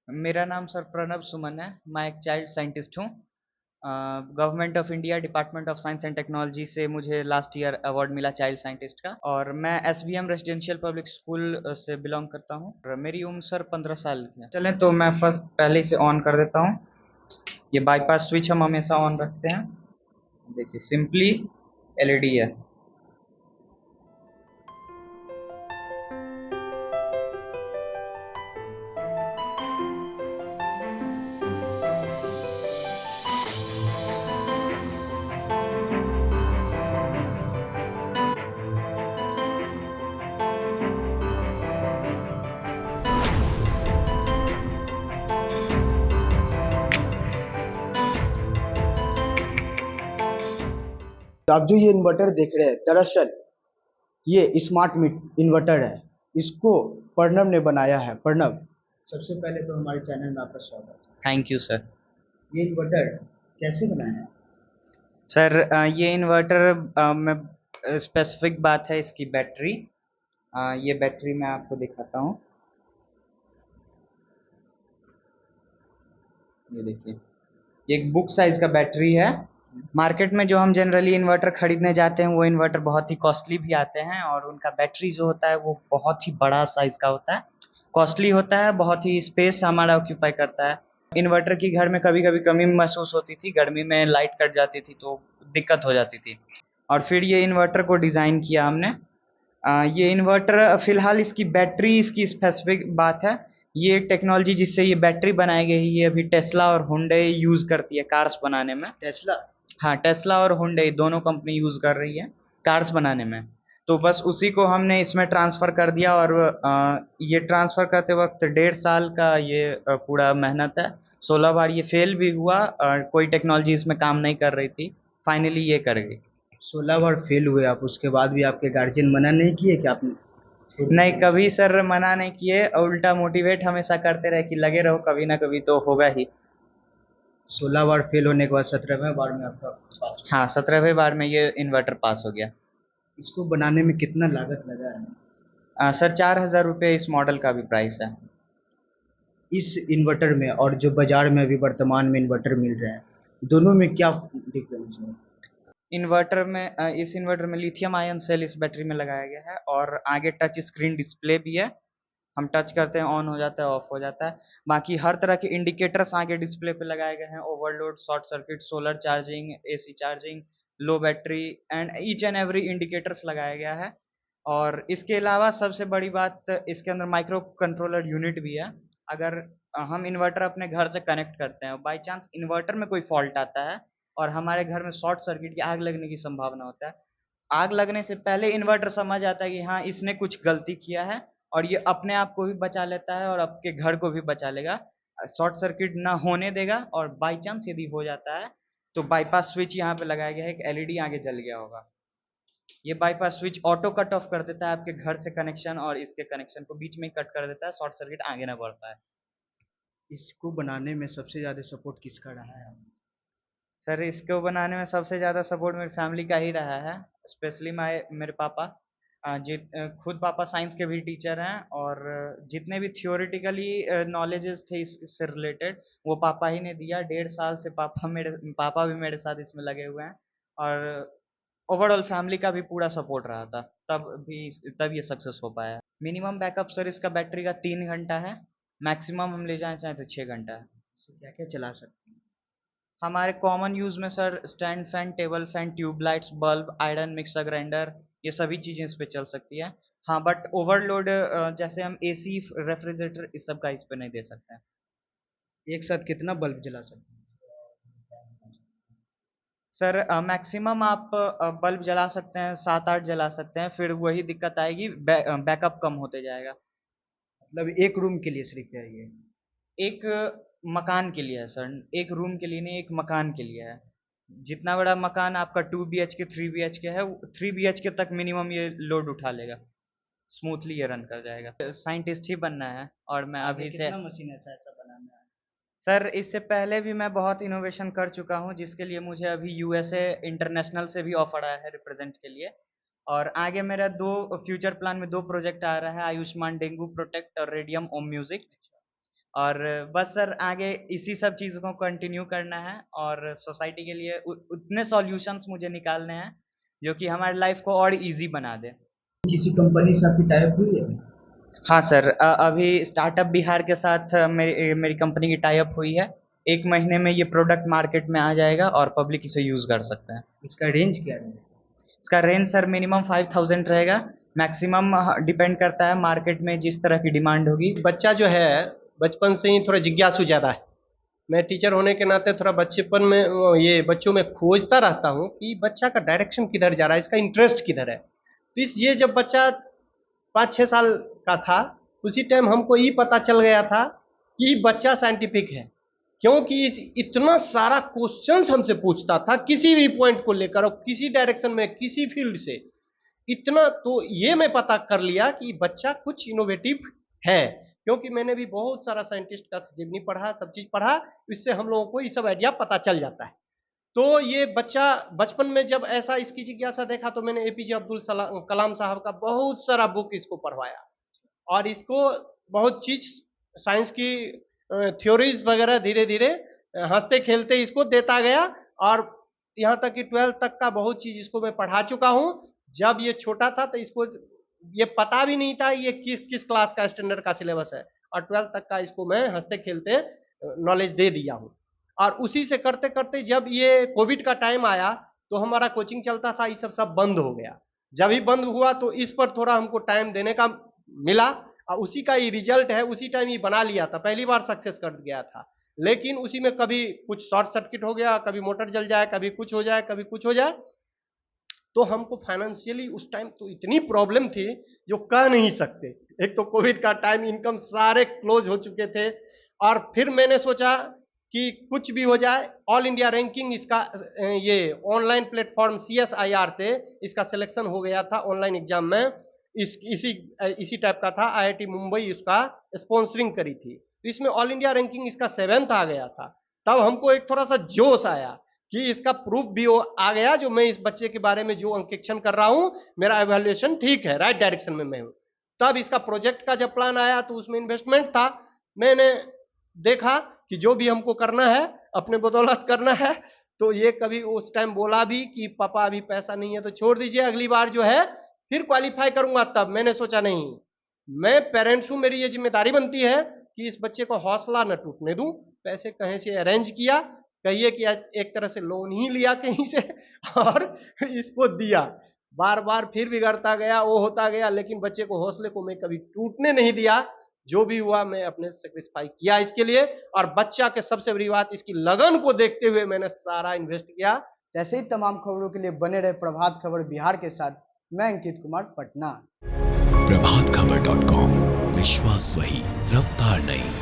मेरा नाम सर प्रणव सुमन है। मैं एक चाइल्ड साइंटिस्ट हूँ। Government of India department of science and technology से मुझे लास्ट ईयर अवार्ड मिला चाइल्ड साइंटिस्ट का, और मैं एसवीएम रेजिडेंशियल पब्लिक स्कूल से बिलोंग करता हूँ। और मेरी उम्र सर 15 साल की है। चलें तो मैं फर्स्ट पहले से ऑन कर देता हूँ। ये बाईपास स्विच हम हमेशा ऑन रखते हैं। देखिए सिंपली एलईडी है। तो आप जो ये इन्वर्टर देख रहे हैं, दरअसल ये स्मार्ट मीट इन्वर्टर है। इसको प्रणव ने बनाया है। प्रणव, सबसे पहले तो हमारे चैनल में आपका स्वागत है। Thank you sir. ये इन्वर्टर कैसे बनाया है? सर ये इन्वर्टर में स्पेसिफिक बात है इसकी बैटरी। ये बैटरी मैं आपको दिखाता हूँ। ये देखिए, ये एक बुक साइज का बैटरी है। मार्केट में जो हम जनरली इन्वर्टर खरीदने जाते हैं वो इन्वर्टर बहुत ही कॉस्टली भी आते हैं, और उनका बैटरी जो होता है वो बहुत ही बड़ा साइज का होता है, कॉस्टली होता है, बहुत ही स्पेस हमारा ऑक्यूपाई करता है। इन्वर्टर की घर में कभी कभी कमी महसूस होती थी, गर्मी में लाइट कट जाती थी तो दिक्कत हो जाती थी। और फिर ये इन्वर्टर को डिज़ाइन किया हमने। ये इन्वर्टर फिलहाल इसकी बैटरी, इसकी स्पेसिफिक बात है। ये टेक्नोलॉजी जिससे ये बैटरी बनाई गई है, ये अभी टेस्ला और हुंडई यूज़ करती है कार्स बनाने में। टेस्ला? हाँ, टेस्ला और हुंडई दोनों कंपनी यूज़ कर रही है कार्स बनाने में। तो बस उसी को हमने इसमें ट्रांसफ़र कर दिया, और ये ट्रांसफ़र करते वक्त 1.5 साल का ये पूरा मेहनत है। 16 बार ये फेल भी हुआ, कोई टेक्नोलॉजी इसमें काम नहीं कर रही थी, फाइनली ये कर गई। 16 बार फेल हुए आप, उसके बाद भी आपके गार्जियन मना नहीं किए कि आपने नहीं, कभी सर मना नहीं किए, उल्टा मोटिवेट हमेशा करते रहे कि लगे रहो, कभी ना कभी तो होगा ही। 16 बार फेल होने के बाद 17वें बार में आपका पास हुआ। हाँ, 17वें बार में ये इन्वर्टर पास हो गया। इसको बनाने में कितना लागत लगा है? सर 4,000 रुपये इस मॉडल का भी प्राइस है। इस इन्वर्टर में और जो बाजार में अभी वर्तमान में इन्वर्टर मिल रहे हैं, दोनों में क्या डिफरेंस है? इस इन्वर्टर में लिथियम आयन सेल इस बैटरी में लगाया गया है, और आगे टच स्क्रीन डिस्प्ले भी है। हम टच करते हैं, ऑन हो जाता है, ऑफ हो जाता है। बाकी हर तरह के इंडिकेटर्स आगे डिस्प्ले पे लगाए गए हैं: overload, short circuit, solar charging, AC charging, low battery, and each and every indicators लगाया गया है। और इसके अलावा सबसे बड़ी बात, इसके अंदर माइक्रो कंट्रोलर यूनिट भी है। अगर हम इन्वर्टर अपने घर से कनेक्ट करते हैं, बाई चांस इन्वर्टर में कोई फॉल्ट आता है और हमारे घर में शॉर्ट सर्किट की आग लगने की संभावना होता है, आग लगने से पहले इन्वर्टर समझ आता है कि हाँ, इसने कुछ गलती किया है, और ये अपने आप को भी बचा लेता है और आपके घर को भी बचा लेगा। शॉर्ट सर्किट ना होने देगा, और बाई चांस यदि हो जाता है तो बाईपास स्विच यहाँ पे लगाया गया है, एक एलईडी आगे जल गया होगा। ये bypass switch auto cut off कर देता है आपके घर से कनेक्शन, और इसके कनेक्शन को बीच में ही कट कर देता है, शॉर्ट सर्किट आगे ना बढ़ पाए। इसको बनाने में सबसे ज़्यादा सपोर्ट किसका रहा है? सर इसको बनाने में सबसे ज़्यादा सपोर्ट मेरी फैमिली का ही रहा है, स्पेशली मेरे पापा। खुद पापा साइंस के भी टीचर हैं, और जितने भी थियोरेटिकली नॉलेजेस थे इससे रिलेटेड, वो पापा ही ने दिया। 1.5 साल से पापा भी मेरे साथ इसमें लगे हुए हैं, और ओवरऑल फैमिली का भी पूरा सपोर्ट रहा था, तब ये सक्सेस हो पाया। मिनिमम बैकअप सर इसका बैटरी का 3 घंटा है, मैक्सिमम हम ले जाना चाहें तो 6 घंटा है। इसे क्या क्या चला सकते हैं? हमारे कॉमन यूज़ में sir stand fan, table fan, tube lights, bulb, iron, mixer grinder, ये सभी चीज़ें इस पे चल सकती है। हाँ, बट ओवरलोड जैसे हम एसी, रेफ्रिजरेटर, इस सब का इस पे नहीं दे सकते हैं। एक साथ कितना बल्ब जला सकते हैं? सर मैक्सिमम आप बल्ब जला सकते हैं, 7-8 जला सकते हैं, फिर वही दिक्कत आएगी, बैकअप कम होते जाएगा। मतलब एक रूम के लिए सिर्फ है ये? एक मकान के लिए है सर, एक रूम के लिए नहीं, एक मकान के लिए है। जितना बड़ा मकान आपका 2 BHK 3 BHK है, 3 BHK तक मिनिमम ये लोड उठा लेगा, स्मूथली ये रन कर जाएगा। साइंटिस्ट ही बनना है, और मैं आगे अभी से। कितना मशीन ऐसा बनाना है? सर इससे पहले भी मैं बहुत इनोवेशन कर चुका हूँ, जिसके लिए मुझे अभी यूएसए इंटरनेशनल से भी ऑफर आया है रिप्रेजेंट के लिए। और आगे मेरा दो फ्यूचर प्लान में दो प्रोजेक्ट आ रहा है: आयुष्मान डेंगू प्रोटेक्ट और रेडियम ओम म्यूजिक। और बस सर आगे इसी सब चीज़ों को कंटिन्यू करना है और सोसाइटी के लिए उतने सॉल्यूशंस मुझे निकालने हैं जो कि हमारी लाइफ को और इजी बना दे। किसी कंपनी से आपकी टाई अप हुई है? हाँ सर, अभी स्टार्टअप बिहार के साथ मेरी कंपनी की टाई अप हुई है। 1 महीने में ये प्रोडक्ट मार्केट में आ जाएगा और पब्लिक इसे यूज़ कर सकते हैं। इसका रेंज क्या है? इसका रेंज सर मिनिमम 5000 रहेगा, मैक्सिमम डिपेंड करता है मार्केट में जिस तरह की डिमांड होगी। बच्चा जो है बचपन से ही थोड़ा जिज्ञासु ज़्यादा है। मैं टीचर होने के नाते थोड़ा बच्चेपन में ये बच्चों में खोजता रहता हूँ कि बच्चा का डायरेक्शन किधर जा रहा है, इसका इंटरेस्ट किधर है। तो ये जब बच्चा 5-6 साल का था उसी टाइम हमको ये पता चल गया था कि बच्चा साइंटिफिक है, क्योंकि इतना सारा क्वेश्चंस हमसे पूछता था किसी भी पॉइंट को लेकर और किसी डायरेक्शन में किसी फील्ड से। इतना तो ये मैं पता कर लिया कि बच्चा कुछ इनोवेटिव है, क्योंकि मैंने भी बहुत सारा साइंटिस्ट का जीवनी पढ़ा, सब चीज़ पढ़ा, इससे हम लोगों को ये सब आइडिया पता चल जाता है। तो ये बच्चा बचपन में जब ऐसा इसकी जिज्ञासा देखा तो मैंने एपीजे अब्दुल कलाम साहब का बहुत सारा बुक इसको पढ़वाया और इसको बहुत चीज़ साइंस की थ्योरीज वगैरह धीरे धीरे हंसते खेलते इसको देता गया और यहाँ तक कि 12th तक का बहुत चीज़ इसको मैं पढ़ा चुका हूँ। जब ये छोटा था तो इसको ये पता भी नहीं था ये किस क्लास का स्टैंडर्ड का सिलेबस है और 12th तक का इसको मैं हंसते खेलते नॉलेज दे दिया हूँ। और उसी से करते करते जब ये कोविड का टाइम आया तो हमारा कोचिंग चलता था, ये सब बंद हो गया। जब ही बंद हुआ तो इस पर थोड़ा हमको टाइम देने का मिला और उसी का ये रिजल्ट है। उसी टाइम ये बना लिया था, पहली बार सक्सेस कर गया था, लेकिन उसी में कभी कुछ शॉर्ट सर्किट हो गया, कभी मोटर जल जाए, कभी कुछ हो जाए, कभी कुछ हो जाए। तो हमको फाइनेंशियली उस टाइम तो इतनी प्रॉब्लम थी जो कह नहीं सकते। एक तो कोविड का टाइम, इनकम सारे क्लोज हो चुके थे और फिर मैंने सोचा कि कुछ भी हो जाए, ऑल इंडिया रैंकिंग इसका ये ऑनलाइन प्लेटफॉर्म CSIR से इसका सिलेक्शन हो गया था ऑनलाइन एग्जाम में। इसी टाइप का था, IIT मुंबई उसका स्पॉन्सरिंग करी थी, तो इसमें ऑल इंडिया रैंकिंग इसका 7th आ गया था। तब हमको एक थोड़ा सा जोश आया कि इसका प्रूफ भी आ गया जो मैं इस बच्चे के बारे में जो अंकेक्षण कर रहा हूँ, मेरा एवेल्युएशन ठीक है, राइट डायरेक्शन में मैं हूँ। तब इसका प्रोजेक्ट का जब प्लान आया तो उसमें इन्वेस्टमेंट था। मैंने देखा कि जो भी हमको करना है अपने बदौलत करना है, तो ये कभी उस टाइम बोला भी कि पापा अभी पैसा नहीं है तो छोड़ दीजिए, अगली बार जो है फिर क्वालिफाई करूंगा। तब मैंने सोचा नहीं, मैं पेरेंट्स हूं, मेरी ये जिम्मेदारी बनती है कि इस बच्चे को हौसला न टूटने दूं। पैसे कहीं से अरेंज किया, कहिए कि एक तरह से लोन ही लिया कहीं से और इसको दिया। बार बार फिर बिगड़ता गया, वो होता गया, लेकिन बच्चे को हौसले को मैं कभी टूटने नहीं दिया। जो भी हुआ मैं अपने सेक्रीफाई किया इसके लिए, और बच्चा के सबसे बड़ी बात इसकी लगन को देखते हुए मैंने सारा इन्वेस्ट किया। ऐसे ही तमाम खबरों के लिए बने रहे प्रभात खबर बिहार के साथ। मैं अंकित कुमार, पटना। प्रभातखबर.com, विश्वास वही, रफ्तार नहीं।